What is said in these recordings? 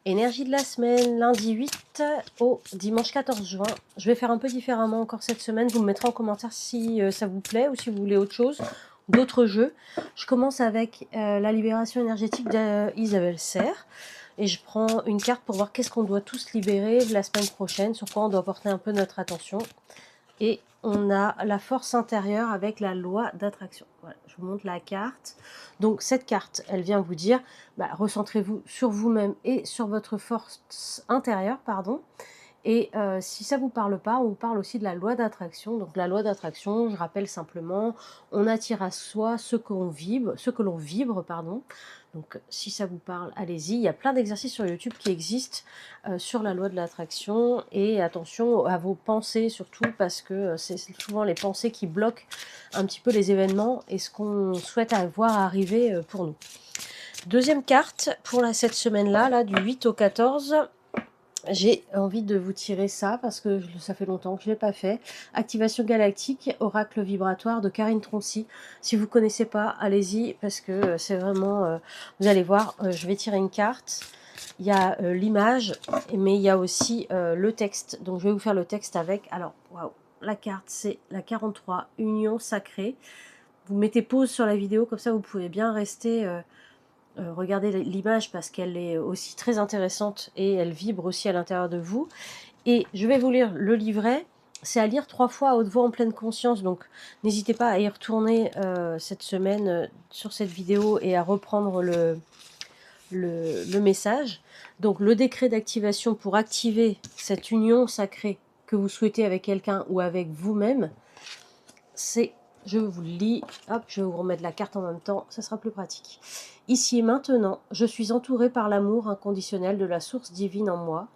Énergie de la semaine, lundi 8 au dimanche 14 juin. Je vais faire un peu différemment encore cette semaine. Vous me mettrez en commentaire si ça vous plaît ou si vous voulez autre chose, d'autres jeux. Je commence avec la libération énergétique d'Isabelle Serre. Et je prends une carte pour voir qu'est-ce qu'on doit tous libérer la semaine prochaine, sur quoi on doit porter un peu notre attention. Et on a la force intérieure avec la loi d'attraction. Voilà, je vous montre la carte. Donc cette carte, elle vient vous dire, recentrez-vous sur vous-même et sur votre force intérieure, pardon. Et si ça ne vous parle pas, on vous parle aussi de la loi d'attraction. Donc la loi d'attraction, je rappelle simplement, on attire à soi ce que l'on vibre, pardon. Donc si ça vous parle, allez-y. Il y a plein d'exercices sur YouTube qui existent sur la loi de l'attraction. Et attention à vos pensées surtout, parce que c'est souvent les pensées qui bloquent un petit peu les événements et ce qu'on souhaite voir arriver pour nous. Deuxième carte pour cette semaine-là, là, du 8 au 14. J'ai envie de vous tirer ça parce que ça fait longtemps que je ne l'ai pas fait. Activation galactique, oracle vibratoire de Karine Troncy. Si vous ne connaissez pas, allez-y parce que c'est vraiment... vous allez voir, je vais tirer une carte. Il y a l'image, mais il y a aussi le texte. Donc je vais vous faire le texte avec. Alors, waouh, la carte, c'est la 43, Union sacrée. Vous mettez pause sur la vidéo, comme ça vous pouvez bien rester... regardez l'image parce qu'elle est aussi très intéressante et elle vibre aussi à l'intérieur de vous. Et je vais vous lire le livret. C'est à lire 3 fois à haute voix en pleine conscience, donc n'hésitez pas à y retourner cette semaine sur cette vidéo et à reprendre le message. Donc le décret d'activation pour activer cette union sacrée que vous souhaitez avec quelqu'un ou avec vous-même, c'est... Je vous le lis, hop, je vais vous remettre la carte en même temps, ça sera plus pratique. Ici et maintenant, je suis entourée par l'amour inconditionnel de la source divine en moi.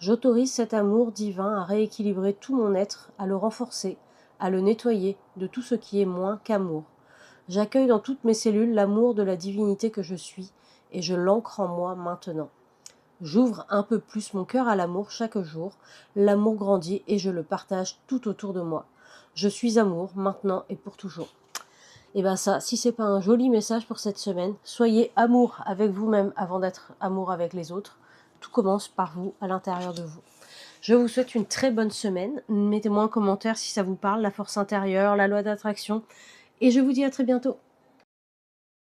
J'autorise cet amour divin à rééquilibrer tout mon être, à le renforcer, à le nettoyer de tout ce qui est moins qu'amour. J'accueille dans toutes mes cellules l'amour de la divinité que je suis et je l'ancre en moi maintenant. J'ouvre un peu plus mon cœur à l'amour chaque jour. L'amour grandit et je le partage tout autour de moi. Je suis amour, maintenant et pour toujours. Et bien ça, si c'est pas un joli message pour cette semaine, soyez amour avec vous-même avant d'être amour avec les autres. Tout commence par vous, à l'intérieur de vous. Je vous souhaite une très bonne semaine. Mettez-moi en commentaire si ça vous parle, la force intérieure, la loi d'attraction. Et je vous dis à très bientôt.